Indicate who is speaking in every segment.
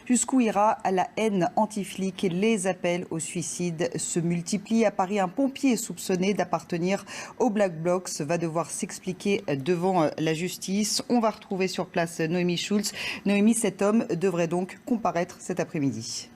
Speaker 1: Jusqu'où ira la haine anti-flic? Les appels au suicide se multiplient. À Paris, un pompier soupçonné d'appartenir au Black Bloc va devoir s'expliquer devant la justice. On va retrouver sur place Noémie Schulz. Noémie, cet homme devrait donc comparaître cet après-midi.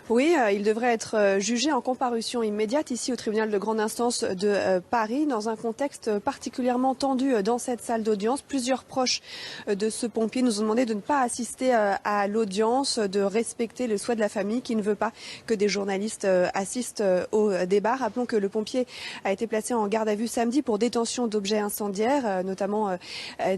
Speaker 2: Oui, il devrait être jugé en comparution immédiate ici au tribunal de grande instance de Paris dans un contexte particulièrement tendu dans cette salle d'audience. Plusieurs proches de ce pompier nous ont demandé de ne pas assister à l'audience, de respecter le souhait de la famille qui ne veut pas que des journalistes assistent au débat. Rappelons que le pompier a été placé en garde à vue samedi pour détention d'objets incendiaires, notamment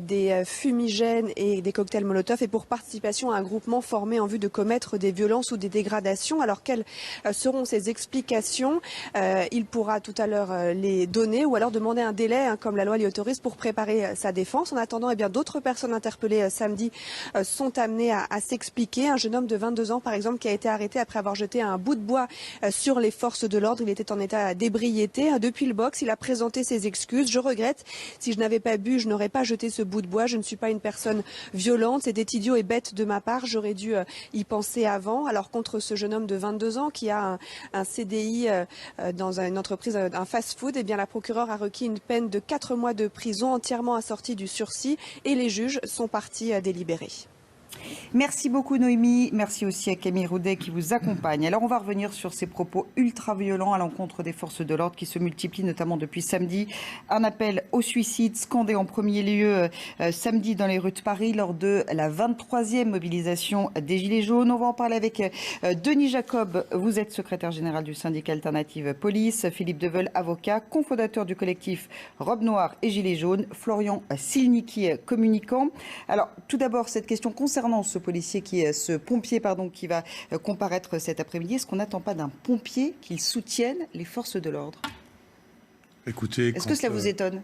Speaker 2: des fumigènes et des cocktails Molotov, et pour participation à un groupement formé en vue de commettre des violences ou des dégradations. Alors quelles seront ces explications? Il pourra tout à l'heure les donner ou alors demander un délai, comme la loi l'y autorise, pour préparer sa défense. En attendant, eh bien, d'autres personnes interpellées samedi sont amenées à s'expliquer. Un jeune homme de 22 ans, par exemple, qui a été arrêté après avoir jeté un bout de bois sur les forces de l'ordre. Il était en état d'ébriété. Depuis le box, il a présenté ses excuses. Je regrette. Si je n'avais pas bu, je n'aurais pas jeté ce bout de bois. Je ne suis pas une personne violente. C'était idiot et bête de ma part. J'aurais dû y penser avant. Alors contre ce jeune homme de 22 ans qui a un CDI dans une entreprise, un fast-food, eh bien la procureure a requis une peine de 4 mois de prison entièrement assortie du sursis et les juges sont partis délibérer.
Speaker 1: Merci beaucoup Noémie, merci aussi à Camille Roudet qui vous accompagne. Alors on va revenir sur ces propos ultra violents à l'encontre des forces de l'ordre qui se multiplient notamment depuis samedi. Un appel au suicide scandé en premier lieu samedi dans les rues de Paris lors de la 23e mobilisation des Gilets jaunes. On va en parler avec Denis Jacob, vous êtes secrétaire général du syndicat Alternative Police, Philippe Deveul, avocat, cofondateur du collectif Robe Noire et Gilets jaunes, Florian Silnicki, communicant. Alors tout d'abord cette question concernant ce pompier qui va comparaître cet après-midi, est-ce qu'on n'attend pas d'un pompier qu'il soutienne les forces de l'ordre?
Speaker 3: Écoutez,
Speaker 1: est-ce que cela vous étonne?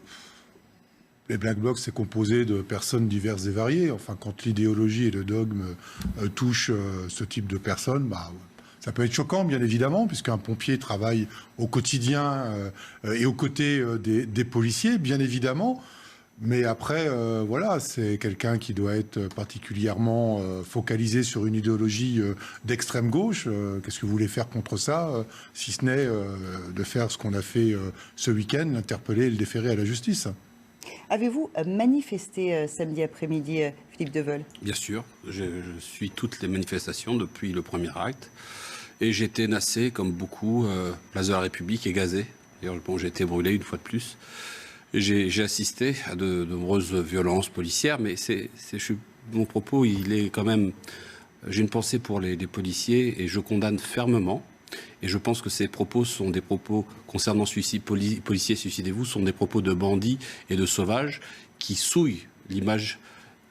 Speaker 3: Les Black Blocs, c'est composé de personnes diverses et variées. Enfin, quand l'idéologie et le dogme touchent ce type de personnes, ça peut être choquant, bien évidemment, puisqu'un pompier travaille au quotidien et aux côtés des policiers, bien évidemment. Mais après, voilà, c'est quelqu'un qui doit être particulièrement focalisé sur une idéologie d'extrême gauche. Qu'est-ce que vous voulez faire contre ça, si ce n'est de faire ce qu'on a fait ce week-end, l'interpeller et le déférer à la justice?
Speaker 1: Avez-vous manifesté samedi après-midi, Philippe Deveul?
Speaker 4: Bien sûr, je suis toutes les manifestations depuis le premier acte. Et j'ai été nassé, comme beaucoup, place de la République et gazé. D'ailleurs, bon, j'ai été brûlé une fois de plus. J'ai assisté à de nombreuses violences policières, mais mon propos, il est quand même... J'ai une pensée pour les policiers et je condamne fermement. Et je pense que ces propos sont des propos concernant suicide, policiers, suicidez-vous, sont des propos de bandits et de sauvages qui souillent l'image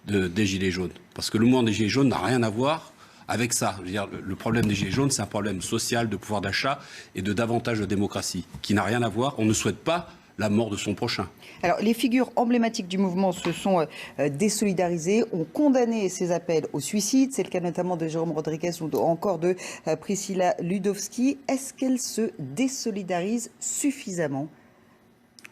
Speaker 4: des Gilets jaunes. Parce que le mouvement des Gilets jaunes n'a rien à voir avec ça. Je veux dire, le problème des Gilets jaunes, c'est un problème social, de pouvoir d'achat et de davantage de démocratie, qui n'a rien à voir. On ne souhaite pas la mort de son prochain. Alors,
Speaker 1: les figures emblématiques du mouvement se sont désolidarisées, ont condamné ces appels au suicide. C'est le cas notamment de Jérôme Rodriguez ou encore de Priscilla Ludowski. Est-ce qu'elle se désolidarise suffisamment?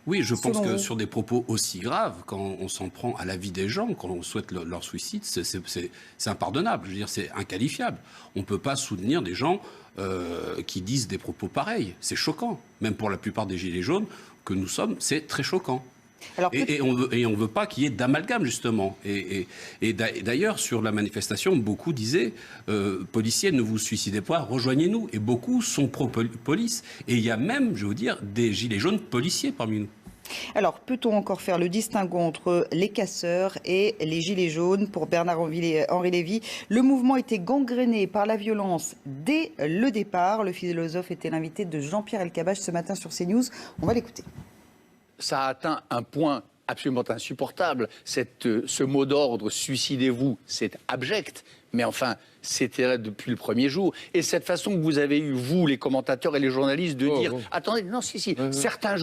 Speaker 4: Oui, je pense que sur des propos aussi graves, quand on s'en prend à la vie des gens, quand on souhaite leur suicide, c'est impardonnable. Je veux dire, c'est inqualifiable. On ne peut pas soutenir des gens qui disent des propos pareils. C'est choquant. Même pour la plupart des Gilets jaunes que nous sommes, c'est très choquant. Alors, et on ne veut pas qu'il y ait d'amalgame, justement. Et d'ailleurs, sur la manifestation, beaucoup disaient policiers, ne vous suicidez pas, rejoignez-nous. Et beaucoup sont pro-police. Et il y a même, je veux vous dire, des Gilets jaunes policiers parmi nous.
Speaker 1: Alors, peut-on encore faire le distinguo entre les casseurs et les Gilets jaunes? Pour Bernard-Henri Lévy, le mouvement était gangréné par la violence dès le départ. Le philosophe était l'invité de Jean-Pierre Elkabbach ce matin sur CNews. On va l'écouter.
Speaker 5: Ça a atteint un point absolument insupportable. Ce mot d'ordre, suicidez-vous, c'est abject. Mais enfin, c'était là depuis le premier jour. Et cette façon que vous avez eu, vous, les commentateurs et les journalistes, de dire... Attendez, non, si, certains,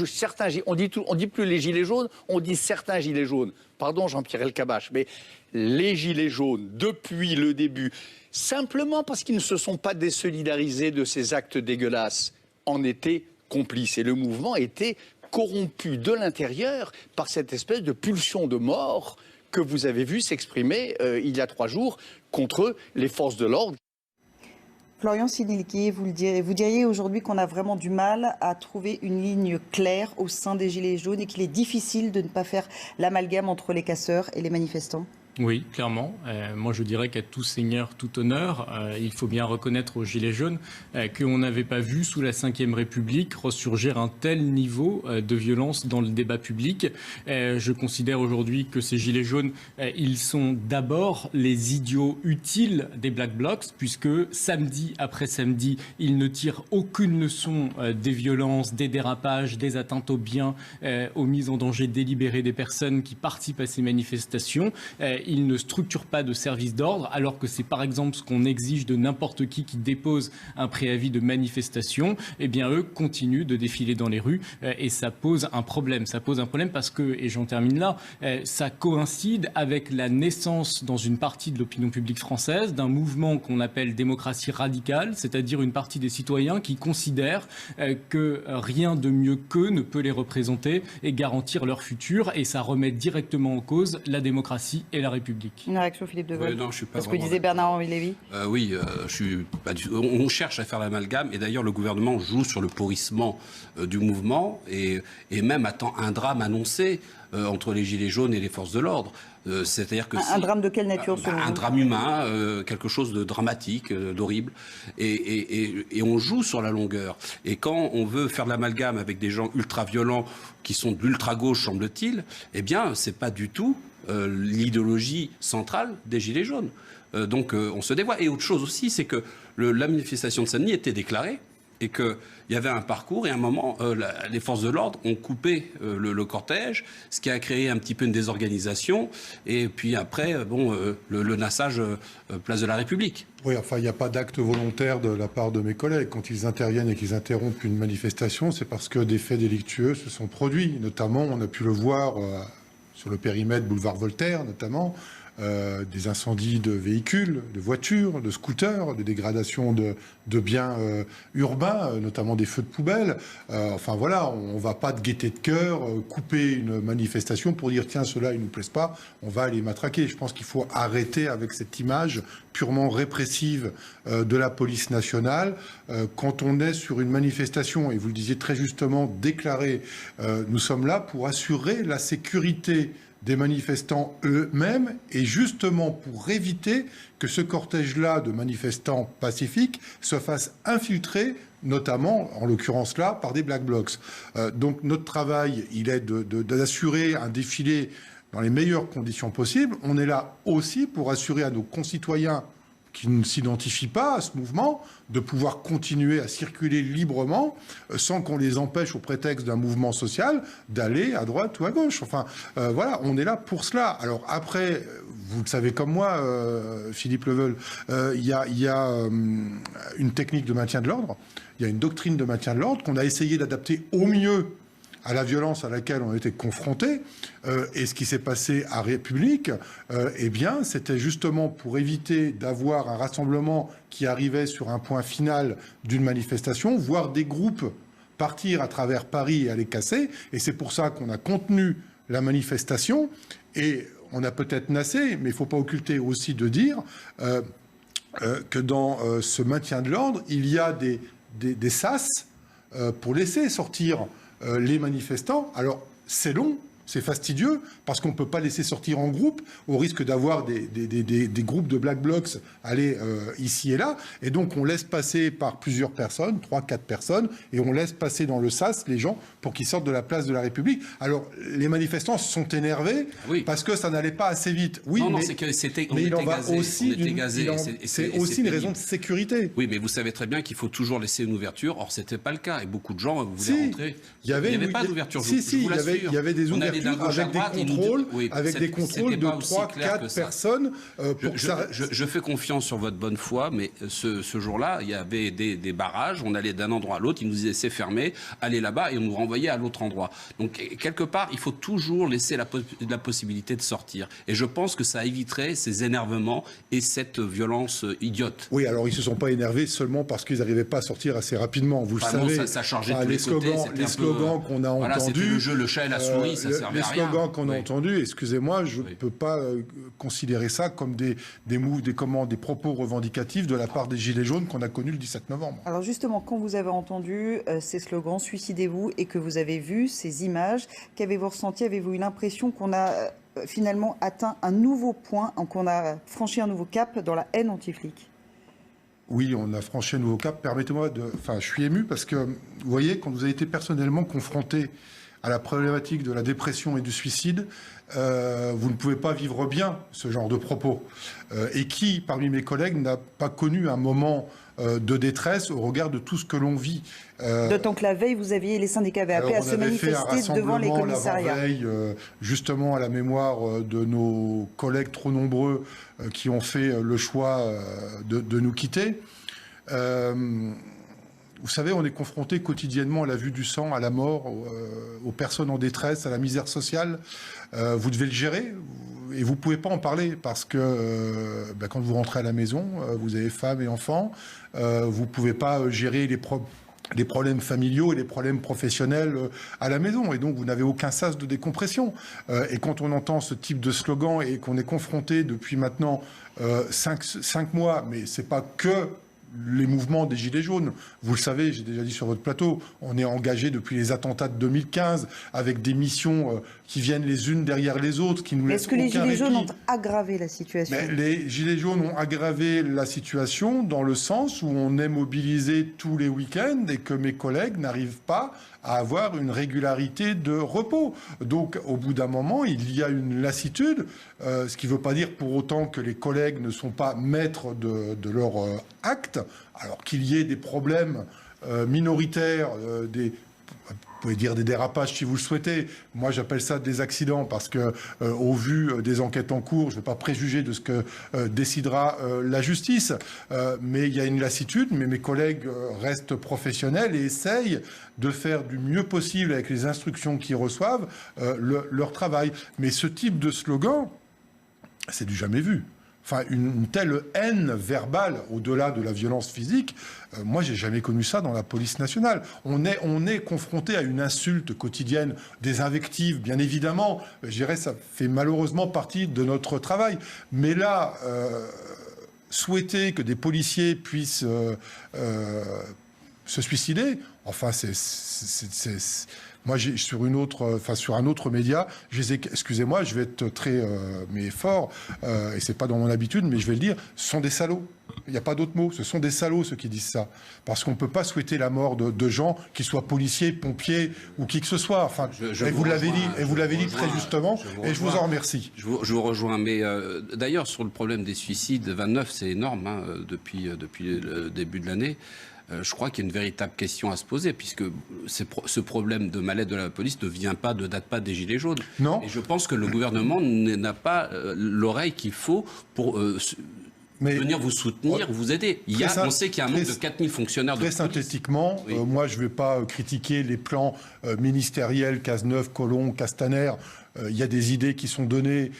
Speaker 5: on dit plus les gilets jaunes, on dit certains gilets jaunes. Pardon, Jean-Pierre Elkabbach, mais les gilets jaunes, depuis le début, simplement parce qu'ils ne se sont pas désolidarisés de ces actes dégueulasses, en étaient complices. Et le mouvement était corrompu de l'intérieur par cette espèce de pulsion de mort que vous avez vu s'exprimer il y a 3 jours contre les forces de l'ordre.
Speaker 1: Florian Siliki, vous diriez aujourd'hui qu'on a vraiment du mal à trouver une ligne claire au sein des Gilets jaunes et qu'il est difficile de ne pas faire l'amalgame entre les casseurs et les manifestants ?
Speaker 6: Oui, clairement. Moi, je dirais qu'à tout seigneur, tout honneur, il faut bien reconnaître aux Gilets jaunes qu'on n'avait pas vu sous la Ve République ressurgir un tel niveau de violence dans le débat public. Je considère aujourd'hui que ces Gilets jaunes, ils sont d'abord les idiots utiles des Black Blocs, puisque samedi après samedi, ils ne tirent aucune leçon des violences, des dérapages, des atteintes aux biens, aux mises en danger délibérées des personnes qui participent à ces manifestations. Ils ne structurent pas de service d'ordre, alors que c'est par exemple ce qu'on exige de n'importe qui dépose un préavis de manifestation. Eh bien, eux continuent de défiler dans les rues et ça pose un problème. Ça pose un problème parce que, et j'en termine là, ça coïncide avec la naissance dans une partie de l'opinion publique française d'un mouvement qu'on appelle démocratie radicale, c'est-à-dire une partie des citoyens qui considèrent que rien de mieux qu'eux ne peut les représenter et garantir leur futur. Et ça remet directement en cause la démocratie et la République.
Speaker 1: Une réaction, Philippe de Gaulle.
Speaker 4: Non, je suis pas
Speaker 1: ce que disait Bernard-Henri Lévy.
Speaker 4: Oui, je suis pas du tout. On cherche à faire l'amalgame et d'ailleurs le gouvernement joue sur le pourrissement du mouvement et même attend un drame annoncé entre les Gilets jaunes et les forces de l'ordre. C'est-à-dire que
Speaker 1: un drame de quelle nature selon vous ?
Speaker 4: Un drame humain, quelque chose de dramatique, d'horrible. Et on joue sur la longueur. Et quand on veut faire de l'amalgame avec des gens ultra-violents qui sont de l'ultra-gauche, semble-t-il, eh bien, c'est pas du tout l'idéologie centrale des Gilets jaunes. Donc on se dévoie. Et autre chose aussi, c'est que la manifestation de Saint-Denis était déclarée et qu'il y avait un parcours et à un moment, les forces de l'ordre ont coupé le cortège, ce qui a créé un petit peu une désorganisation. Et puis après, le nassage place de la République.
Speaker 3: Oui, enfin, il n'y a pas d'acte volontaire de la part de mes collègues. Quand ils interviennent et qu'ils interrompent une manifestation, c'est parce que des faits délictueux se sont produits. Notamment, on a pu le voir sur le périmètre boulevard Voltaire, notamment, des incendies de véhicules, de voitures, de scooters, de dégradation de biens urbains, notamment des feux de poubelle. Enfin voilà, on ne va pas de gaieté de cœur couper une manifestation pour dire tiens, ceux-là, ils ne nous plaisent pas, on va les matraquer. Je pense qu'il faut arrêter avec cette image purement répressive de la police nationale. Quand on est sur une manifestation, et vous le disiez très justement, déclarée, nous sommes là pour assurer la sécurité des manifestants eux-mêmes et justement pour éviter que ce cortège-là de manifestants pacifiques se fasse infiltrer, notamment, en l'occurrence là, par des Black Blocs. Donc notre travail, il est d'assurer un défilé dans les meilleures conditions possibles. On est là aussi pour assurer à nos concitoyens qui ne s'identifient pas à ce mouvement, de pouvoir continuer à circuler librement sans qu'on les empêche au prétexte d'un mouvement social d'aller à droite ou à gauche. Enfin, voilà, on est là pour cela. Alors après, vous le savez comme moi, Philippe Leveul, il y a une technique de maintien de l'ordre, il y a une doctrine de maintien de l'ordre qu'on a essayé d'adapter au mieux à la violence à laquelle on était confrontés. Et ce qui s'est passé à République, eh bien, c'était justement pour éviter d'avoir un rassemblement qui arrivait sur un point final d'une manifestation, voir des groupes partir à travers Paris et aller casser. Et c'est pour ça qu'on a contenu la manifestation. Et on a peut-être nassé, mais il ne faut pas occulter aussi de dire que dans ce maintien de l'ordre, il y a des sas pour laisser sortir les manifestants. Alors, c'est long, c'est fastidieux, parce qu'on ne peut pas laisser sortir en groupe, au risque d'avoir des groupes de Black Blocs aller ici et là. Et donc, on laisse passer par plusieurs personnes, 3-4 personnes, et on laisse passer dans le sas les gens pour qu'ils sortent de la place de la République. Alors, les manifestants se sont énervés parce que ça n'allait pas assez vite. Oui,
Speaker 4: non,
Speaker 3: mais,
Speaker 4: c'est que c'était,
Speaker 3: mais il en va
Speaker 4: gazés,
Speaker 3: aussi c'est aussi une raison de sécurité.
Speaker 4: Oui, mais vous savez très bien qu'il faut toujours laisser une ouverture. Or, c'était pas le cas. Et beaucoup de gens voulaient rentrer. Il n'y avait pas d'ouverture.
Speaker 3: Si, il y avait des ouvertures. avec des contrôles de 3-4 personnes.
Speaker 4: Je fais confiance sur votre bonne foi, mais ce jour-là, il y avait des barrages, on allait d'un endroit à l'autre, ils nous disaient c'est fermé, allez là-bas, et on nous renvoyait à l'autre endroit. Donc, quelque part, il faut toujours laisser la possibilité de sortir. Et je pense que ça éviterait ces énervements et cette violence idiote.
Speaker 3: Oui, alors ils ne se sont pas énervés seulement parce qu'ils n'arrivaient pas à sortir assez rapidement. Vous le savez,
Speaker 4: ça chargeait tous les côtés.
Speaker 3: Les slogans qu'on a entendus.
Speaker 4: C'était le jeu, le chat et la souris, ça servait à rien.
Speaker 3: Les slogans qu'on a entendus, excusez-moi, je ne peux pas considérer ça comme des propos revendicatifs de la part des Gilets jaunes qu'on a connus le 17 novembre.
Speaker 1: Alors justement, quand vous avez entendu ces slogans, suicidez-vous, et que vous avez vu ces images, qu'avez-vous ressenti? Avez-vous eu l'impression qu'on a finalement atteint un nouveau point, qu'on a franchi un nouveau cap dans la haine anti-flic?
Speaker 3: Oui, on a franchi un nouveau cap. Permettez-moi je suis ému parce que, vous voyez, quand vous avez été personnellement confronté à la problématique de la dépression et du suicide, vous ne pouvez pas vivre bien ce genre de propos. Et qui, parmi mes collègues, n'a pas connu un moment de détresse au regard de tout ce que l'on vit.
Speaker 1: D'autant que la veille, les syndicats avaient appelé à se manifester devant les commissariats.
Speaker 3: Veille, justement à la mémoire de nos collègues trop nombreux qui ont fait le choix de nous quitter. Vous savez, on est confronté quotidiennement à la vue du sang, à la mort, aux personnes en détresse, à la misère sociale. Vous devez le gérer et vous ne pouvez pas en parler parce que quand vous rentrez à la maison, vous avez femme et enfants, vous ne pouvez pas gérer les problèmes familiaux et les problèmes professionnels à la maison. Et donc, vous n'avez aucun sas de décompression. Et quand on entend ce type de slogan et qu'on est confronté depuis maintenant 5 mois, mais ce n'est pas que les mouvements des Gilets jaunes. Vous le savez, j'ai déjà dit sur votre plateau, on est engagé depuis les attentats de 2015 avec des missions qui viennent les unes derrière les autres, qui nous laissent aucun répit.
Speaker 1: Est-ce que les Gilets jaunes ont aggravé la situation?
Speaker 3: Les Gilets jaunes ont aggravé la situation dans le sens où on est mobilisé tous les week-ends et que mes collègues n'arrivent pas à avoir une régularité de repos. Donc, au bout d'un moment, il y a une lassitude, ce qui ne veut pas dire pour autant que les collègues ne sont pas maîtres de leur acte, alors qu'il y ait des problèmes minoritaires, vous pouvez dire des dérapages si vous le souhaitez. Moi, j'appelle ça des accidents parce que, au vu des enquêtes en cours, je ne vais pas préjuger de ce que décidera la justice. Mais il y a une lassitude, mais mes collègues restent professionnels et essayent de faire du mieux possible avec les instructions qu'ils reçoivent leur travail. Mais ce type de slogan, c'est du jamais vu. Enfin, une telle haine verbale, au-delà de la violence physique, moi, j'ai jamais connu ça dans la police nationale. On est confronté à une insulte quotidienne, des invectives, bien évidemment. Je dirais, ça fait malheureusement partie de notre travail. Mais là, souhaiter que des policiers puissent se suicider, enfin, moi, sur un autre média, excusez-moi, je vais être très mais fort, et c'est pas dans mon habitude, mais je vais le dire, ce sont des salauds. Il n'y a pas d'autre mot. Ce sont des salauds, ceux qui disent ça. Parce qu'on ne peut pas souhaiter la mort de gens, qu'ils soient policiers, pompiers ou qui que ce soit. Enfin, vous l'avez dit très justement, et je vous en remercie.
Speaker 4: Je vous rejoins. Mais d'ailleurs, sur le problème des suicides, 29, c'est énorme depuis le début de l'année. Je crois qu'il y a une véritable question à se poser, puisque ce problème de mal-être de la police ne date pas des Gilets jaunes.
Speaker 3: Non.
Speaker 4: Et je pense que le gouvernement n'a pas l'oreille qu'il faut pour venir vous soutenir, vous aider. On sait qu'il y a un manque de 4000 fonctionnaires de police.
Speaker 3: Très synthétiquement, moi je ne vais pas critiquer les plans ministériels, Cazeneuve, Collomb, Castaner. Il y a des idées qui sont données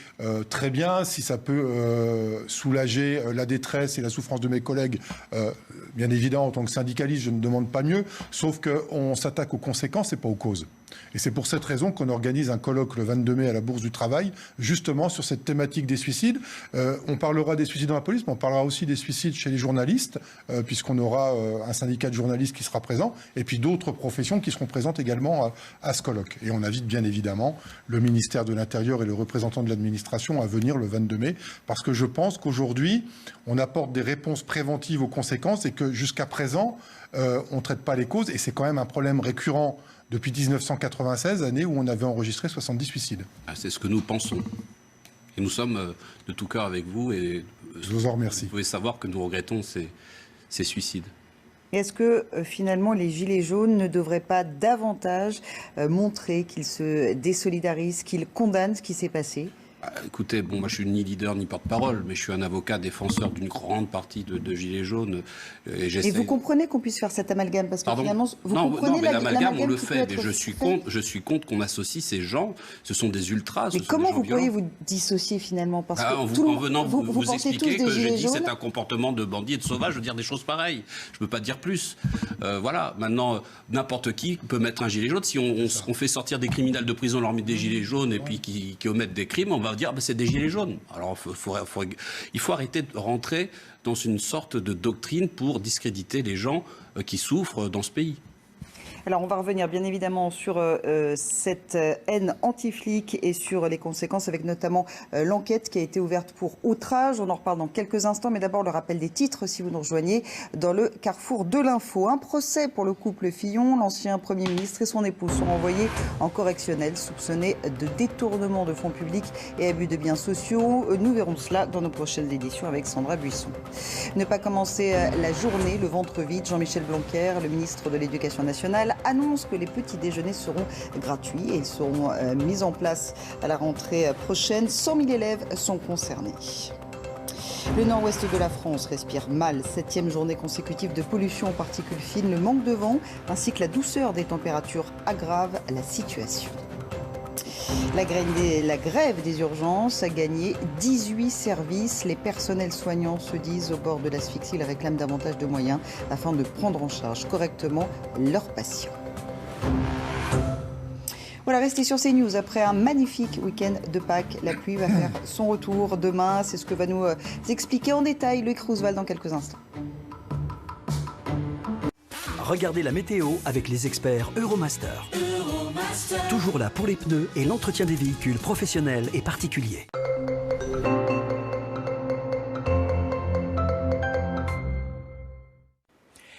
Speaker 3: très bien. Si ça peut soulager la détresse et la souffrance de mes collègues, bien évidemment, en tant que syndicaliste, je ne demande pas mieux. Sauf qu'on s'attaque aux conséquences et pas aux causes. Et c'est pour cette raison qu'on organise un colloque le 22 mai à la Bourse du Travail, justement sur cette thématique des suicides. On parlera des suicides dans la police, mais on parlera aussi des suicides chez les journalistes, puisqu'on aura un syndicat de journalistes qui sera présent, et puis d'autres professions qui seront présentes également à ce colloque. Et on invite bien évidemment le ministère de l'Intérieur et le représentant de l'administration à venir le 22 mai, parce que je pense qu'aujourd'hui, on apporte des réponses préventives aux conséquences et que jusqu'à présent, on ne traite pas les causes, et c'est quand même un problème récurrent depuis 1996, année où on avait enregistré 70 suicides.
Speaker 4: C'est ce que nous pensons. Et nous sommes de tout cœur avec vous. Et
Speaker 3: je vous en remercie.
Speaker 4: Vous pouvez savoir que nous regrettons ces suicides.
Speaker 1: Est-ce que finalement les Gilets jaunes ne devraient pas davantage montrer qu'ils se désolidarisent, qu'ils condamnent ce qui s'est passé ?
Speaker 4: Écoutez, moi je suis ni leader ni porte-parole, mais je suis un avocat défenseur d'une grande partie de Gilets jaunes.
Speaker 1: Et vous comprenez qu'on puisse faire cet amalgame parce que finalement, vous
Speaker 4: non,
Speaker 1: comprenez
Speaker 4: mais l'amalgame on le
Speaker 1: qui
Speaker 4: fait.
Speaker 1: peut
Speaker 4: Mais je suis contre qu'on associe ces gens. Ce sont des ultras.
Speaker 1: Mais comment vous pourriez vous dissocier finalement parce que
Speaker 4: en venant vous expliquer que j'ai dit c'est un comportement de bandit et de sauvage, je veux dire des choses pareilles. Je peux pas dire plus. Voilà. Maintenant, n'importe qui peut mettre un gilet jaune. Si on fait sortir des criminels de prison, leur met des gilets jaunes et puis qui omettent des crimes, on va dire c'est des gilets jaunes. Alors il faut arrêter de rentrer dans une sorte de doctrine pour discréditer les gens qui souffrent dans ce pays.
Speaker 1: Alors on va revenir bien évidemment sur cette haine anti-flic et sur les conséquences avec notamment l'enquête qui a été ouverte pour outrage. On en reparle dans quelques instants, mais d'abord le rappel des titres si vous nous rejoignez dans le carrefour de l'info. Un procès pour le couple Fillon, l'ancien Premier ministre et son épouse sont renvoyés en correctionnel soupçonnés de détournement de fonds publics et abus de biens sociaux. Nous verrons cela dans nos prochaines éditions avec Sandra Buisson. Ne pas commencer la journée le ventre vide, Jean-Michel Blanquer, le ministre de l'Éducation nationale, annonce que les petits déjeuners seront gratuits et ils seront mis en place à la rentrée prochaine. 100 000 élèves sont concernés. Le nord-ouest de la France respire mal. 7e journée consécutive de pollution aux particules fines. Le manque de vent ainsi que la douceur des températures aggravent la situation. La grève des urgences a gagné 18 services. Les personnels soignants se disent au bord de l'asphyxie. Ils réclament davantage de moyens afin de prendre en charge correctement leurs patients. Voilà, restez sur CNews. Après un magnifique week-end de Pâques, la pluie va faire son retour demain. C'est ce que va nous expliquer en détail Loïc Roosevelt dans quelques instants.
Speaker 7: Regardez la météo avec les experts Euromaster. Toujours là pour les pneus et l'entretien des véhicules professionnels et particuliers.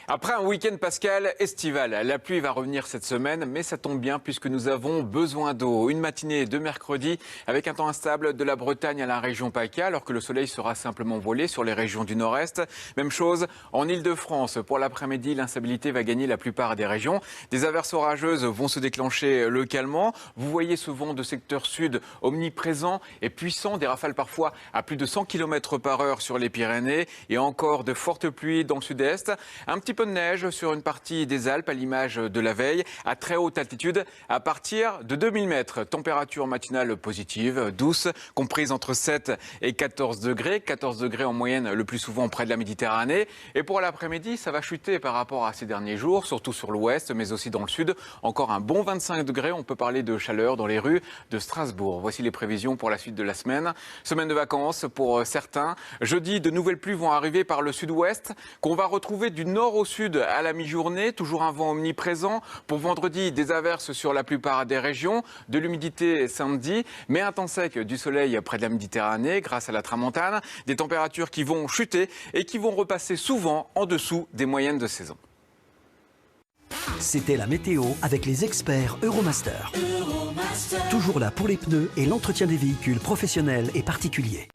Speaker 8: Après un week-end pascal estival, la pluie va revenir cette semaine, mais ça tombe bien puisque nous avons besoin d'eau. Une matinée de mercredi avec un temps instable de la Bretagne à la région PACA, alors que le soleil sera simplement voilé sur les régions du nord-est. Même chose en Ile-de-France. Pour l'après-midi, l'instabilité va gagner la plupart des régions. Des averses orageuses vont se déclencher localement. Vous voyez ce vent de secteur sud omniprésent et puissant, des rafales parfois à plus de 100 km/h sur les Pyrénées et encore de fortes pluies dans le sud-est. Un petit peu de neige sur une partie des Alpes à l'image de la veille, à très haute altitude, à partir de 2000 mètres. Température matinale positive, douce, comprise entre 7 et 14 degrés. 14 degrés en moyenne le plus souvent près de la Méditerranée. Et pour l'après-midi, ça va chuter par rapport à ces derniers jours, surtout sur l'ouest, mais aussi dans le sud. Encore un bon 25 degrés, on peut parler de chaleur dans les rues de Strasbourg. Voici les prévisions pour la suite de la semaine. Semaine de vacances pour certains. Jeudi, de nouvelles pluies vont arriver par le sud-ouest, qu'on va retrouver du nord au sud à la mi-journée, toujours un vent omniprésent. Pour vendredi, des averses sur la plupart des régions, de l'humidité samedi, mais un temps sec du soleil près de la Méditerranée grâce à la tramontane, des températures qui vont chuter et qui vont repasser souvent en dessous des moyennes de saison.
Speaker 7: C'était la météo avec les experts Euromaster. Toujours là pour les pneus et l'entretien des véhicules professionnels et particuliers.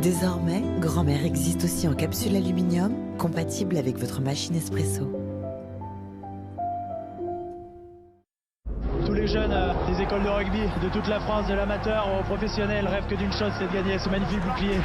Speaker 9: Désormais, Grand-mère existe aussi en capsule aluminium, compatible avec votre machine espresso.
Speaker 10: Tous les jeunes des écoles de rugby de toute la France, de l'amateur au professionnel, rêvent que d'une chose, c'est de gagner ce magnifique bouclier.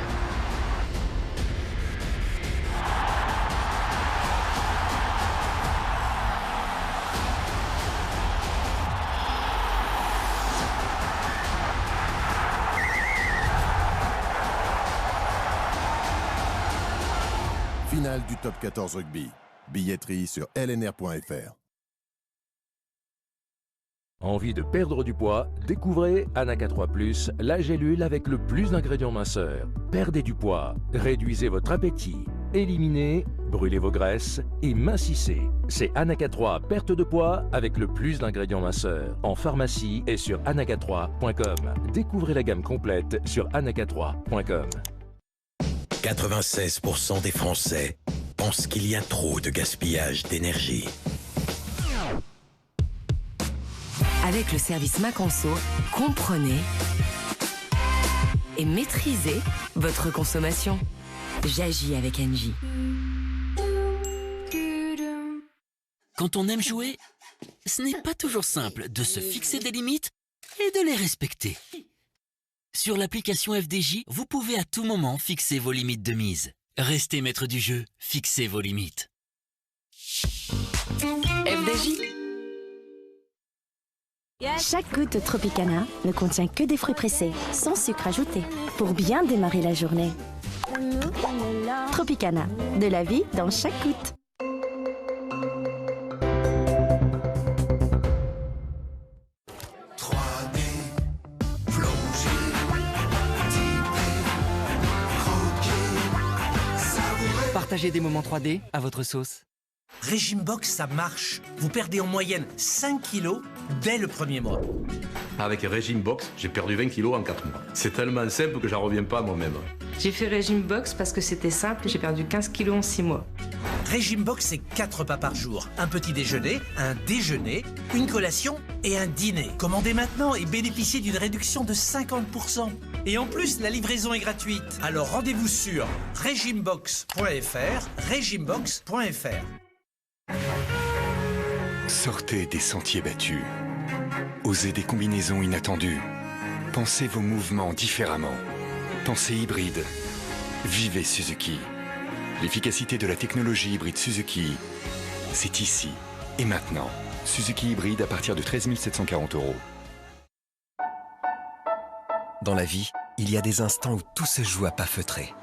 Speaker 11: Finale du Top 14 Rugby. Billetterie sur lnr.fr.
Speaker 12: Envie de perdre du poids? Découvrez Anaca 3+, la gélule avec le plus d'ingrédients minceurs. Perdez du poids, réduisez votre appétit, éliminez, brûlez vos graisses et mincissez. C'est Anaca 3 perte de poids avec le plus d'ingrédients minceurs. En pharmacie et sur anaca3.com. Découvrez la gamme complète sur anaca3.com.
Speaker 13: 96% des Français pensent qu'il y a trop de gaspillage d'énergie.
Speaker 14: Avec le service Maconso, comprenez et maîtrisez votre consommation. J'agis avec Engie.
Speaker 15: Quand on aime jouer, ce n'est pas toujours simple de se fixer des limites et de les respecter. Sur l'application FDJ, vous pouvez à tout moment fixer vos limites de mise. Restez maître du jeu, fixez vos limites.
Speaker 14: FDJ.
Speaker 16: Chaque goutte de Tropicana ne contient que des fruits pressés, sans sucre ajouté, pour bien démarrer la journée. Tropicana, de la vie dans chaque goutte.
Speaker 17: Partagez des moments 3D à votre sauce.
Speaker 18: Régime Box, ça marche. Vous perdez en moyenne 5 kilos dès le premier mois.
Speaker 19: Avec Régime Box, j'ai perdu 20 kilos en 4 mois. C'est tellement simple que j'en reviens pas à moi-même.
Speaker 20: J'ai fait Régime Box parce que c'était simple et j'ai perdu 15 kilos en 6 mois.
Speaker 18: Régime Box, c'est 4 repas par jour. Un petit déjeuner, un déjeuner, une collation et un dîner. Commandez maintenant et bénéficiez d'une réduction de 50%. Et en plus, la livraison est gratuite. Alors rendez-vous sur regimebox.fr, regimebox.fr.
Speaker 21: Sortez des sentiers battus. Osez des combinaisons inattendues. Pensez vos mouvements différemment. Pensez hybride. Vivez Suzuki. L'efficacité de la technologie hybride Suzuki, c'est ici et maintenant. Suzuki hybride à partir de 13 740 €.
Speaker 22: Dans la vie, il y a des instants où tout se joue à pas feutrés.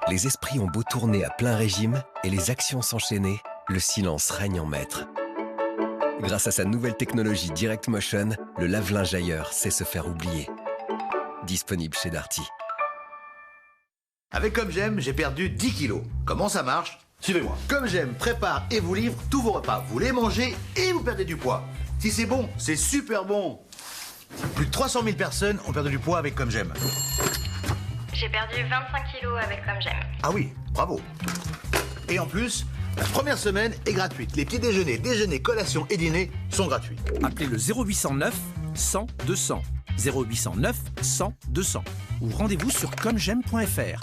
Speaker 22: Les esprits ont beau tourner à plein régime et les actions s'enchaîner, le silence règne en maître. Grâce à sa nouvelle technologie Direct Motion, le lave-linge ailleurs sait se faire oublier. Disponible chez Darty.
Speaker 23: Avec Comme J'aime, j'ai perdu 10 kilos. Comment ça marche? Suivez-moi. Comme J'aime prépare et vous livre tous vos repas. Vous les mangez et vous perdez du poids. Si c'est bon, c'est super bon. Plus de 300 000 personnes ont perdu du poids avec Comme J'aime.
Speaker 24: J'ai perdu 25 kilos avec Comme J'aime.
Speaker 23: Ah oui, bravo. Et en plus, la première semaine est gratuite. Les petits déjeuners, collations et dîners sont gratuits.
Speaker 18: Appelez le 0809 100 200. 0809 100 200. Ou rendez-vous sur commej'aime.fr.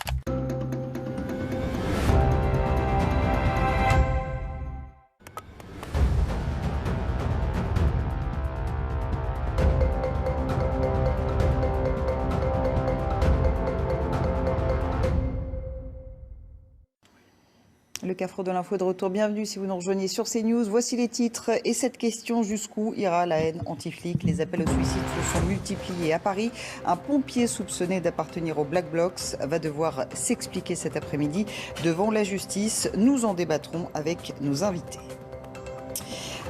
Speaker 1: Le Carrefour de l'info est de retour. Bienvenue si vous nous rejoignez sur CNews. Voici les titres et cette question: jusqu'où ira la haine anti-flic? Les appels au suicide se sont multipliés à Paris. Un pompier soupçonné d'appartenir aux Black Blocs va devoir s'expliquer cet après-midi devant la justice. Nous en débattrons avec nos invités.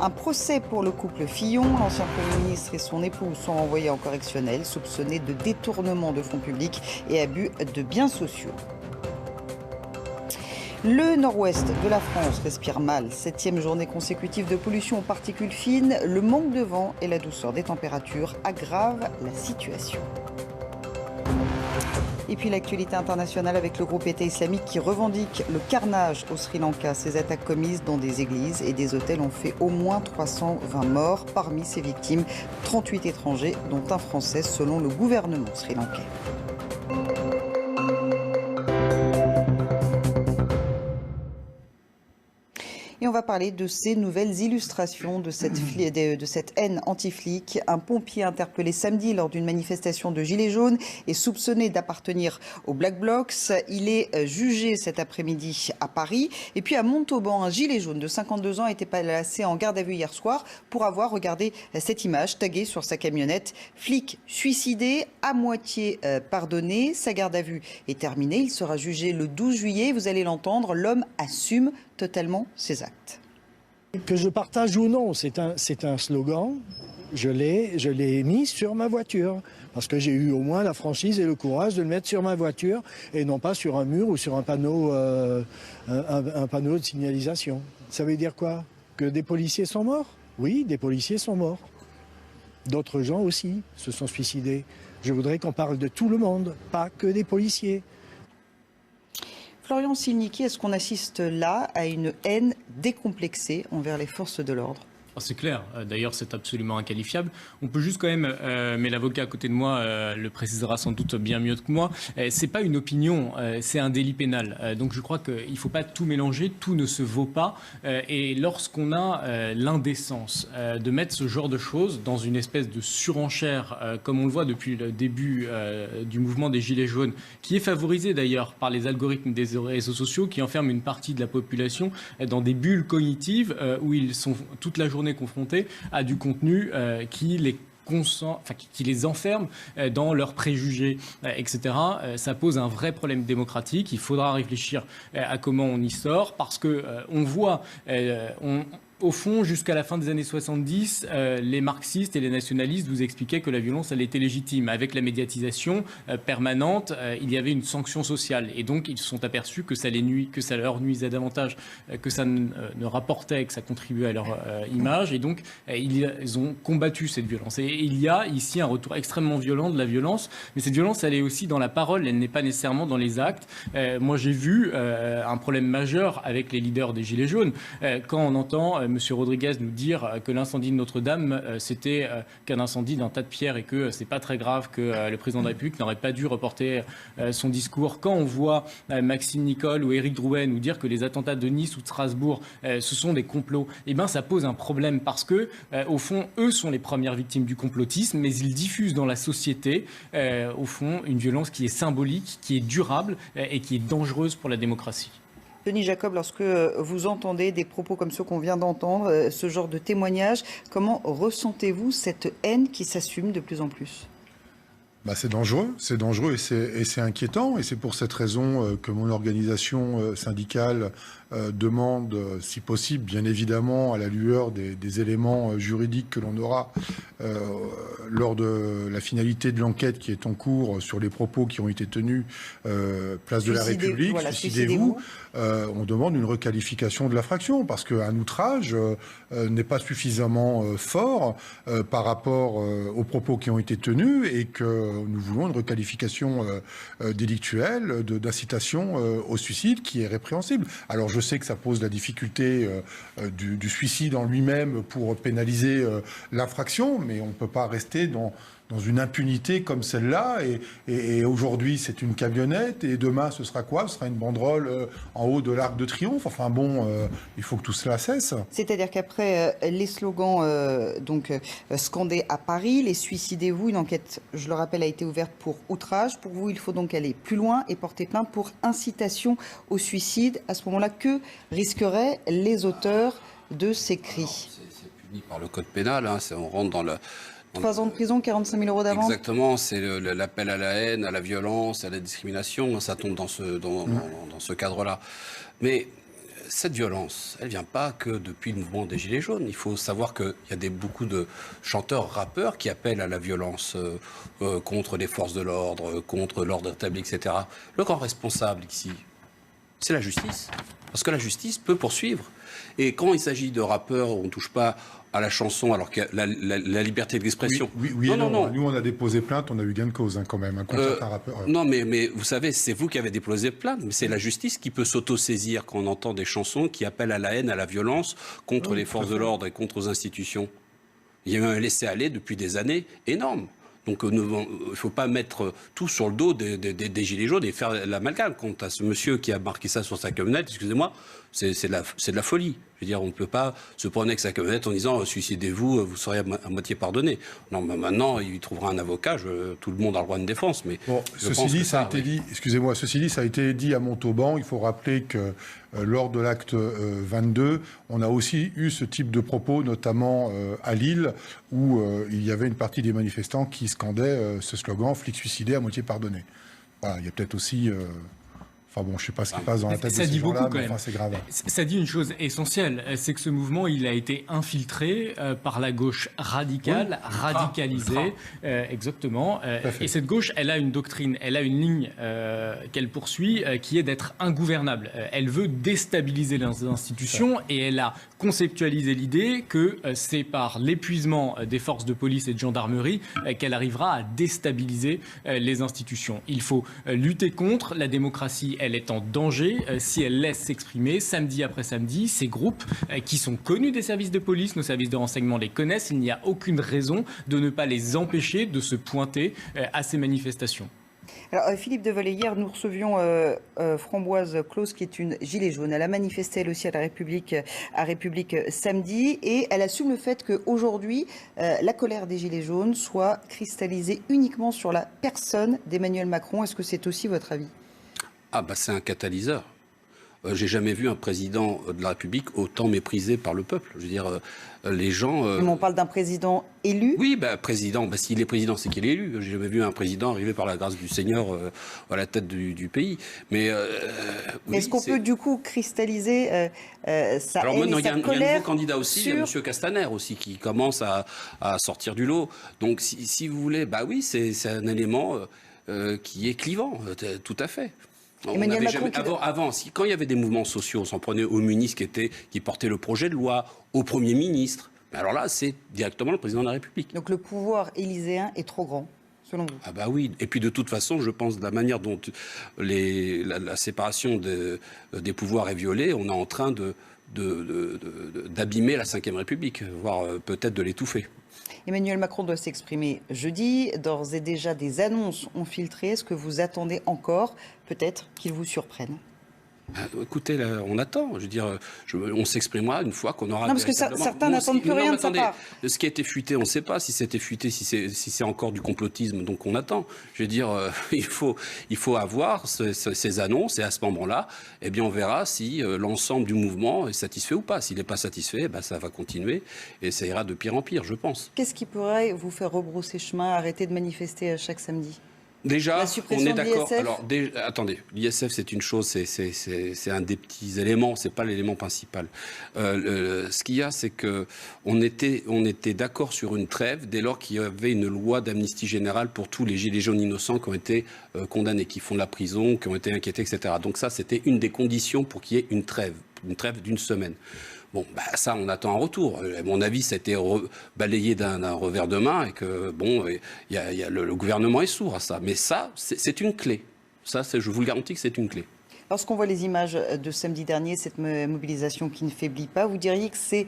Speaker 1: Un procès pour le couple Fillon. L'ancien Premier ministre et son épouse sont renvoyés en correctionnel, soupçonnés de détournement de fonds publics et abus de biens sociaux. Le nord-ouest de la France respire mal. 7e journée consécutive de pollution aux particules fines. Le manque de vent et la douceur des températures aggravent la situation. Et puis l'actualité internationale avec le groupe État islamique qui revendique le carnage au Sri Lanka. Ces attaques commises dans des églises et des hôtels ont fait au moins 320 morts. Parmi ces victimes, 38 étrangers, dont un Français selon le gouvernement sri-lankais. Et on va parler de ces nouvelles illustrations de cette haine anti-flic. Un pompier interpellé samedi lors d'une manifestation de Gilets jaunes est soupçonné d'appartenir aux Black Blocs. Il est jugé cet après-midi à Paris. Et puis à Montauban, un gilet jaune de 52 ans a été placé en garde à vue hier soir pour avoir regardé cette image taguée sur sa camionnette. Flic suicidé, à moitié pardonné. Sa garde à vue est terminée. Il sera jugé le 12 juillet. Vous allez l'entendre, l'homme assume totalement ses actes.
Speaker 25: Que je partage ou non, c'est un slogan. Je l'ai mis sur ma voiture parce que j'ai eu au moins la franchise et le courage de le mettre sur ma voiture et non pas sur un mur ou sur un panneau, un panneau de signalisation. Ça veut dire quoi? Que des policiers sont morts? Oui, des policiers sont morts. D'autres gens aussi se sont suicidés. Je voudrais qu'on parle de tout le monde, pas que des policiers.
Speaker 1: Florian Silnicki, est-ce qu'on assiste là à une haine décomplexée envers les forces de l'ordre?
Speaker 2: C'est clair. D'ailleurs, c'est absolument inqualifiable. On peut juste quand même, mais l'avocat à côté de moi le précisera sans doute bien mieux que moi, c'est pas une opinion, c'est un délit pénal. Donc je crois qu'il ne faut pas tout mélanger, tout ne se vaut pas. Et lorsqu'on a l'indécence de mettre ce genre de choses dans une espèce de surenchère, comme on le voit depuis le début du mouvement des Gilets jaunes, qui est favorisé d'ailleurs par les algorithmes des réseaux sociaux, qui enferment une partie de la population dans des bulles cognitives où ils sont toute la journée confrontés à du contenu qui les enferme dans leurs préjugés, etc. Ça pose un vrai problème démocratique. Il faudra réfléchir à comment on y sort, parce que on voit... Au fond, jusqu'à la fin des années 70, les marxistes et les nationalistes vous expliquaient que la violence, elle était légitime. Avec la médiatisation permanente, il y avait une sanction sociale. Et donc, ils se sont aperçus que ça leur nuisait davantage que ça ne rapportait, que ça contribuait à leur image. Et donc, ils ont combattu cette violence. Et il y a ici un retour extrêmement violent de la violence. Mais cette violence, elle est aussi dans la parole, elle n'est pas nécessairement dans les actes. Moi, j'ai vu un problème majeur avec les leaders des Gilets jaunes. Quand on entend... Monsieur Rodriguez nous dire que l'incendie de Notre-Dame, c'était qu'un incendie d'un tas de pierres et que c'est pas très grave, que le président de la République n'aurait pas dû reporter son discours. Quand on voit Maxime Nicole ou Éric Drouet nous dire que les attentats de Nice ou de Strasbourg, ce sont des complots, eh ben, ça pose un problème parce que, au fond, eux sont les premières victimes du complotisme, mais ils diffusent dans la société, au fond, une violence qui est symbolique, qui est durable et qui est dangereuse pour la démocratie.
Speaker 1: Denis Jacob, lorsque vous entendez des propos comme ceux qu'on vient d'entendre, ce genre de témoignages, comment ressentez-vous cette haine qui s'assume de plus en plus ?
Speaker 3: C'est dangereux et c'est inquiétant. Et c'est pour cette raison que mon organisation syndicale demande, si possible, bien évidemment, à la lueur des éléments juridiques que l'on aura lors de la finalité de l'enquête qui est en cours sur les propos qui ont été tenus place de la République, voilà, suicidez-vous. On demande une requalification de l'infraction parce qu'un outrage n'est pas suffisamment fort par rapport aux propos qui ont été tenus et que nous voulons une requalification délictuelle d'incitation au suicide qui est répréhensible. Alors je sais que ça pose la difficulté du suicide en lui-même pour pénaliser l'infraction, mais on ne peut pas rester dans une impunité comme celle-là. Et aujourd'hui, c'est une camionnette. Et demain, ce sera quoi ? Ce sera une banderole en haut de l'Arc de Triomphe. Enfin bon, il faut que tout cela cesse.
Speaker 1: C'est-à-dire qu'après les slogans scandés à Paris, les suicidez-vous, une enquête, je le rappelle, a été ouverte pour outrage. Pour vous, il faut donc aller plus loin et porter plainte pour incitation au suicide. À ce moment-là, que risqueraient les auteurs de ces cris ?
Speaker 4: C'est puni par le code pénal. On rentre dans le...
Speaker 1: 3 ans de prison, 45 000 € d'amende.
Speaker 4: Exactement, c'est l'appel à la haine, à la violence, à la discrimination. Ça tombe dans ce cadre-là. Mais cette violence, elle ne vient pas que depuis le mouvement des Gilets jaunes. Il faut savoir qu'il y a beaucoup de chanteurs, rappeurs qui appellent à la violence contre les forces de l'ordre, contre l'ordre établi, etc. Le grand responsable ici, c'est la justice. Parce que la justice peut poursuivre. Et quand il s'agit de rappeurs, on ne touche pas à la chanson, alors que la liberté d'expression.
Speaker 3: Oui, non. Nous, on a déposé plainte, on a eu gain de cause quand même, contre un rappeur.
Speaker 4: Non, mais vous savez, c'est vous qui avez déposé plainte, mais c'est la justice qui peut s'auto-saisir quand on entend des chansons qui appellent à la haine, à la violence, contre les forces de l'ordre et contre les institutions. Il y a eu un laisser-aller depuis des années énorme. Donc il ne faut pas mettre tout sur le dos des Gilets jaunes et faire l'amalgame. Quant à ce monsieur qui a marqué ça sur sa camionnette, excusez-moi, c'est de la folie. Je veux dire, on ne peut pas se promener avec sa camionnette en disant « suicidez-vous, vous serez à moitié pardonné ». Non, mais maintenant, il trouvera un avocat, tout le monde a le droit de défense. Mais
Speaker 3: bon, ceci dit, ça a été dit à Montauban. Il faut rappeler que lors de l'acte 22, on a aussi eu ce type de propos, notamment à Lille, où il y avait une partie des manifestants qui scandaient ce slogan « flic suicidé à moitié pardonné ». Voilà, il y a peut-être aussi... Enfin bon, je ne sais pas ce qui passe dans la tête de ces gens-là, mais enfin, c'est grave.
Speaker 2: Ça dit une chose essentielle, c'est que ce mouvement, il a été infiltré par la gauche radicale, radicalisée, exactement. Et cette gauche, elle a une doctrine, elle a une ligne qu'elle poursuit, qui est d'être ingouvernable. Elle veut déstabiliser les institutions et elle a conceptualisé l'idée que c'est par l'épuisement des forces de police et de gendarmerie qu'elle arrivera à déstabiliser les institutions. Il faut lutter contre, la démocratie, elle est en danger si elle laisse s'exprimer samedi après samedi ces groupes qui sont connus des services de police, nos services de renseignement les connaissent, il n'y a aucune raison de ne pas les empêcher de se pointer à ces manifestations.
Speaker 1: Alors, Philippe Devolay, hier, nous recevions Framboise Claus, qui est une gilet jaune. Elle a manifesté, elle aussi, à République samedi. Et elle assume le fait qu'aujourd'hui, la colère des gilets jaunes soit cristallisée uniquement sur la personne d'Emmanuel Macron. Est-ce que c'est aussi votre avis ?
Speaker 4: Ah, bah, c'est un catalyseur. J'ai jamais vu un président de la République autant méprisé par le peuple. Je veux dire, les gens...
Speaker 1: Mais on parle d'un président élu ?
Speaker 4: Oui, président. S'il est président, c'est qu'il est élu. J'ai jamais vu un président arriver par la grâce du Seigneur à la tête du pays. Mais oui,
Speaker 1: est-ce qu'on peut du coup cristalliser sa
Speaker 4: Alors,
Speaker 1: haine et sa colère ?
Speaker 4: Il y a un nouveau candidat aussi, il y a M. Castaner aussi, qui commence à sortir du lot. Donc, si vous voulez, oui, c'est un élément qui est clivant, tout à fait.
Speaker 1: Emmanuel Macron,
Speaker 4: quand il y avait des mouvements sociaux, on s'en prenait au ministre qui portait le projet de loi, au Premier ministre. Mais alors là, c'est directement le président de la République.
Speaker 1: Donc le pouvoir élyséen est trop grand, selon vous ?
Speaker 4: Ah bah oui. Et puis de toute façon, je pense de la manière dont la séparation des pouvoirs est violée, on est en train d'abîmer la Ve République, voire peut-être de l'étouffer.
Speaker 1: Emmanuel Macron doit s'exprimer jeudi. D'ores et déjà, des annonces ont filtré. Est-ce que vous attendez encore, peut-être, qu'il vous surprenne ?
Speaker 4: Écoutez, là, on attend. Je veux dire, on s'exprimera une fois qu'on aura...
Speaker 1: Non, parce que certains n'attendent plus rien de sa part.
Speaker 4: Ce qui a été fuité, on ne sait pas si c'était fuité, si c'est encore du complotisme, donc on attend. Je veux dire, il faut avoir ces annonces, et à ce moment-là, eh bien, on verra si l'ensemble du mouvement est satisfait ou pas. S'il n'est pas satisfait, ça va continuer, et ça ira de pire en pire, je pense.
Speaker 1: Qu'est-ce qui pourrait vous faire rebrousser chemin, arrêter de manifester chaque samedi ?
Speaker 4: Déjà, on est d'accord.
Speaker 1: Alors,
Speaker 4: attendez, l'ISF, c'est une chose, c'est un des petits éléments, c'est pas l'élément principal. Ce qu'il y a, c'est que on était d'accord sur une trêve dès lors qu'il y avait une loi d'amnistie générale pour tous les gilets jaunes innocents qui ont été condamnés, qui font de la prison, qui ont été inquiétés, etc. Donc ça, c'était une des conditions pour qu'il y ait une trêve d'une semaine. Bon, ça, on attend un retour. À mon avis, ça a été balayé d'un revers de main et que, le gouvernement est sourd à ça. Mais ça, c'est une clé. Ça, je vous le garantis que c'est une clé.
Speaker 1: Lorsqu'on voit les images de samedi dernier, cette mobilisation qui ne faiblit pas, vous diriez que c'est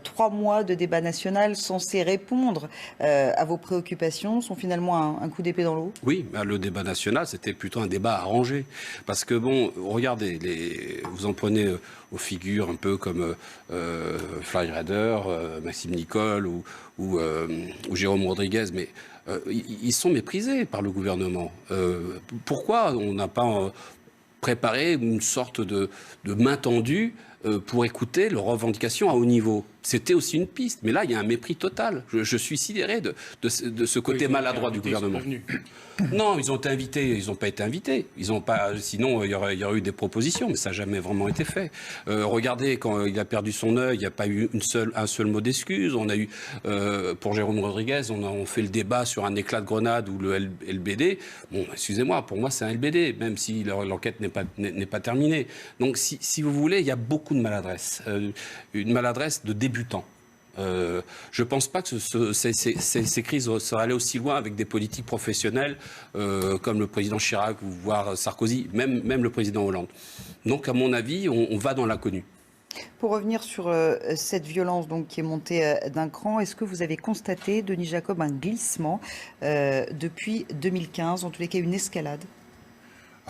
Speaker 1: 3 mois de débat national censés répondre à vos préoccupations sont finalement un coup d'épée dans l'eau ?
Speaker 4: Oui, le débat national, c'était plutôt un débat arrangé. Parce que, regardez, vous en prenez aux figures un peu comme Fly Rider, Maxime Nicole ou Jérôme Rodriguez, mais ils sont méprisés par le gouvernement. Pourquoi on n'a pas... préparer une sorte de main tendue pour écouter leurs revendications à haut niveau. C'était aussi une piste. Mais là, il y a un mépris total. Je suis sidéré de ce côté maladroit du gouvernement. Non, ils ont été invités. Ils n'ont pas été invités. Sinon, il y aurait eu des propositions, mais ça n'a jamais vraiment été fait. Regardez, quand il a perdu son œil, il n'y a pas eu un seul mot d'excuse. On a eu, pour Jérôme Rodriguez, on fait le débat sur un éclat de grenade ou le LBD. Bon, excusez-moi, pour moi, c'est un LBD, même si l'enquête n'est pas terminée. Donc, si vous voulez, il y a beaucoup de maladresse. Une maladresse de débutants. Je ne pense pas que ces crises seraient allées aussi loin avec des politiques professionnelles comme le président Chirac ou voire Sarkozy, même le président Hollande. Donc, à mon avis, on va dans l'inconnu.
Speaker 1: Pour revenir sur cette violence qui est montée d'un cran, est-ce que vous avez constaté, Denis Jacob, un glissement depuis 2015, en tous les cas une escalade ?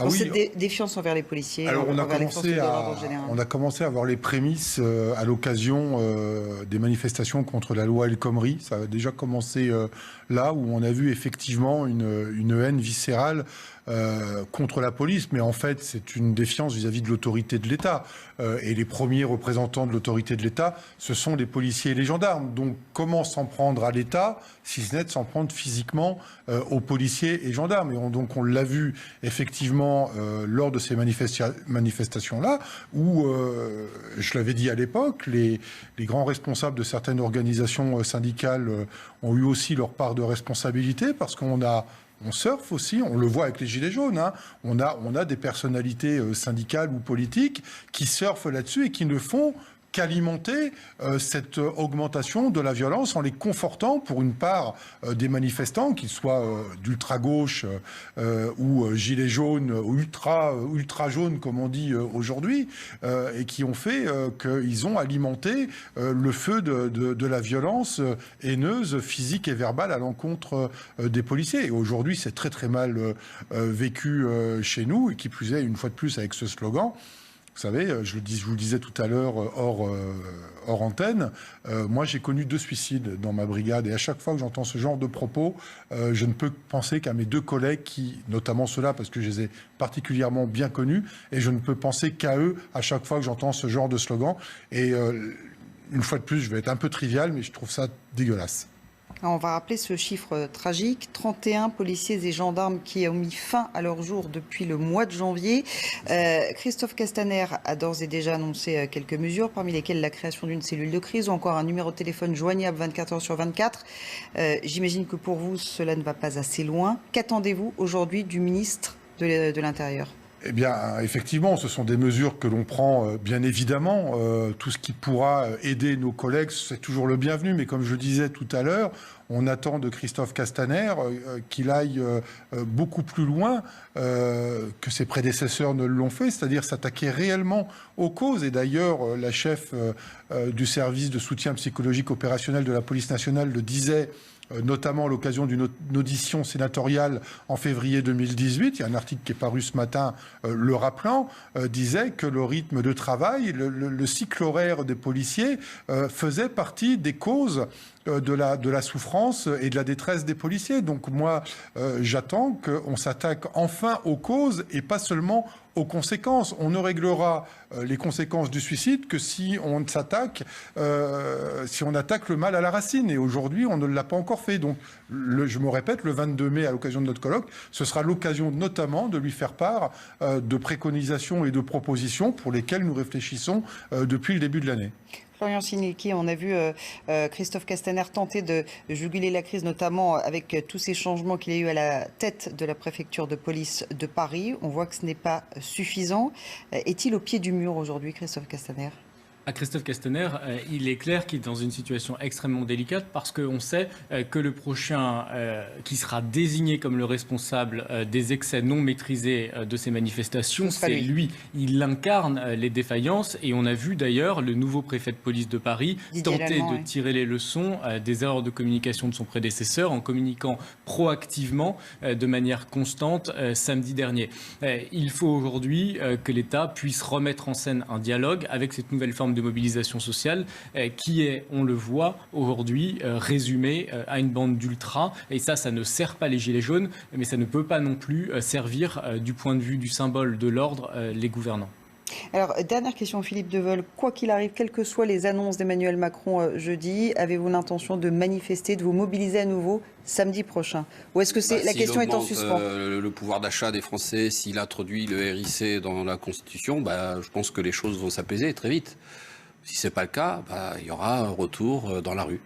Speaker 1: Cette défiance envers les policiers, envers les forces de l'ordre en général.
Speaker 3: On a commencé à voir les prémices à l'occasion des manifestations contre la loi El Khomri. Ça a déjà commencé là où on a vu effectivement une haine viscérale contre la police, mais en fait c'est une défiance vis-à-vis de l'autorité de l'État. Et les premiers représentants de l'autorité de l'État, ce sont les policiers et les gendarmes. Donc comment s'en prendre à l'État, si ce n'est de s'en prendre physiquement aux policiers et gendarmes. Et donc on l'a vu effectivement lors de ces manifestations-là, où, je l'avais dit à l'époque, les grands responsables de certaines organisations syndicales ont eu aussi leur part de responsabilité, parce on surfe aussi, on le voit avec les Gilets jaunes, hein. On a des personnalités syndicales ou politiques qui surfent là-dessus et qui ne font qu'alimenter cette augmentation de la violence en les confortant pour une part des manifestants, qu'ils soient d'ultra-gauche ou gilets jaunes ou ultra jaunes comme on dit aujourd'hui, et qui ont fait qu'ils ont alimenté le feu de la violence haineuse, physique et verbale à l'encontre des policiers. Et aujourd'hui, c'est très très mal vécu chez nous, et qui plus est, une fois de plus, avec ce slogan. Vous savez, je vous le disais tout à l'heure hors antenne, moi j'ai connu 2 suicides dans ma brigade, et à chaque fois que j'entends ce genre de propos, je ne peux penser qu'à mes 2 collègues, notamment ceux-là parce que je les ai particulièrement bien connus, et je ne peux penser qu'à eux à chaque fois que j'entends ce genre de slogan. Et une fois de plus, je vais être un peu trivial, mais je trouve ça dégueulasse.
Speaker 1: On va rappeler ce chiffre tragique, 31 policiers et gendarmes qui ont mis fin à leur jour depuis le mois de janvier. Christophe Castaner a d'ores et déjà annoncé quelques mesures, parmi lesquelles la création d'une cellule de crise ou encore un numéro de téléphone joignable 24 heures sur 24. J'imagine que pour vous, cela ne va pas assez loin. Qu'attendez-vous aujourd'hui du ministre de l'Intérieur ?
Speaker 3: Eh bien, effectivement, ce sont des mesures que l'on prend, bien évidemment. Tout ce qui pourra aider nos collègues, c'est toujours le bienvenu. Mais comme je le disais tout à l'heure, on attend de Christophe Castaner qu'il aille beaucoup plus loin que ses prédécesseurs ne l'ont fait, c'est-à-dire s'attaquer réellement aux causes. Et d'ailleurs, la chef du service de soutien psychologique opérationnel de la police nationale le disait, notamment à l'occasion d'une audition sénatoriale en février 2018. Il y a un article qui est paru ce matin le rappelant, disait que le rythme de travail, le cycle horaire des policiers faisait partie des causes de la souffrance et de la détresse des policiers. Donc moi, j'attends qu'on s'attaque enfin aux causes et pas seulement aux conséquences. On ne réglera les conséquences du suicide que si on attaque le mal à la racine. Et aujourd'hui, on ne l'a pas encore fait. Donc, je me répète, le 22 mai, à l'occasion de notre colloque, ce sera l'occasion notamment de lui faire part de préconisations et de propositions pour lesquelles nous réfléchissons depuis le début de l'année.
Speaker 1: Florian Silnicki, on a vu Christophe Castaner tenter de juguler la crise, notamment avec tous ces changements qu'il y a eu à la tête de la préfecture de police de Paris. On voit que ce n'est pas suffisant. Est-il au pied du mur aujourd'hui, Christophe Castaner ?
Speaker 2: À Christophe Castaner, il est clair qu'il est dans une situation extrêmement délicate parce qu'on sait que le prochain qui sera désigné comme le responsable des excès non maîtrisés de ces manifestations, c'est lui. Il incarne les défaillances et on a vu d'ailleurs le nouveau préfet de police de Paris tenter de tirer les leçons des erreurs de communication de son prédécesseur en communiquant proactivement de manière constante samedi dernier. Il faut aujourd'hui que l'État puisse remettre en scène un dialogue avec cette nouvelle forme de mobilisation sociale qui est, on le voit aujourd'hui, résumée à une bande d'ultra. Et ça ne sert pas les gilets jaunes, mais ça ne peut pas non plus servir du point de vue du symbole de l'ordre les gouvernants.
Speaker 1: Alors, dernière question, Philippe Deveul. Quoi qu'il arrive, quelles que soient les annonces d'Emmanuel Macron jeudi, avez-vous l'intention de manifester, de vous mobiliser à nouveau samedi prochain? Ou est-ce que la question est en suspens?
Speaker 4: Le pouvoir d'achat des Français, s'il introduit le RIC dans la Constitution, je pense que les choses vont s'apaiser très vite. Si ce n'est pas le cas, il y aura un retour dans la rue.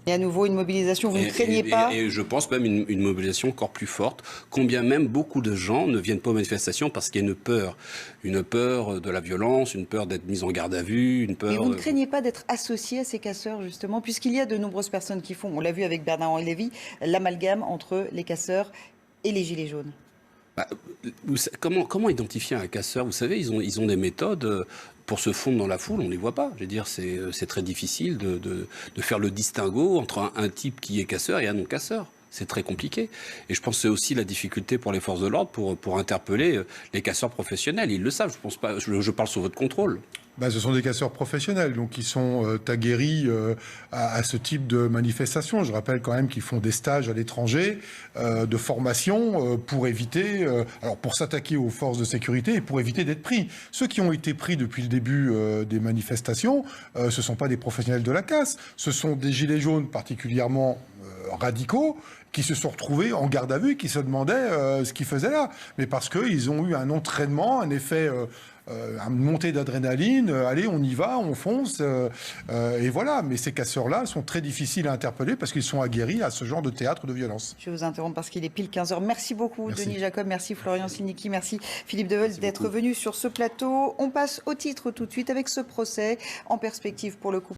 Speaker 1: Et à nouveau une mobilisation, vous ne craignez pas?
Speaker 4: Et je pense même une mobilisation encore plus forte, combien même beaucoup de gens ne viennent pas aux manifestations parce qu'il y a une peur de la violence, une peur d'être mis en garde à vue, une peur...
Speaker 1: Et vous ne craignez pas d'être associé à ces casseurs, justement, puisqu'il y a de nombreuses personnes qui font, on l'a vu avec Bernard-Henri Lévy, l'amalgame entre les casseurs et les gilets jaunes?
Speaker 4: Comment identifier un casseur? Vous savez, ils ont des méthodes pour se fondre dans la foule, on ne les voit pas. Je veux dire, c'est très difficile de faire le distinguo entre un type qui est casseur et un non-casseur. C'est très compliqué. Et je pense que c'est aussi la difficulté pour les forces de l'ordre pour interpeller les casseurs professionnels. Ils le savent, je parle sous votre contrôle.
Speaker 3: Ce sont des casseurs professionnels, donc ils sont aguerris à ce type de manifestation. Je rappelle quand même qu'ils font des stages à l'étranger de formation pour éviter, pour s'attaquer aux forces de sécurité et pour éviter d'être pris. Ceux qui ont été pris depuis le début des manifestations, ce ne sont pas des professionnels de la casse, ce sont des gilets jaunes particulièrement radicaux qui se sont retrouvés en garde à vue et qui se demandaient ce qu'ils faisaient là. Mais parce qu'ils ont eu un entraînement, un effet une montée d'adrénaline, allez, on y va, on fonce, et voilà. Mais ces casseurs-là sont très difficiles à interpeller parce qu'ils sont aguerris à ce genre de théâtre de violence.
Speaker 1: Je vais vous interrompre parce qu'il est pile 15h. Merci beaucoup, Denis Jacob, merci Florian Sinicki, merci Philippe Deveul d'être venu sur ce plateau. On passe au titre tout de suite avec ce procès en perspective pour le couple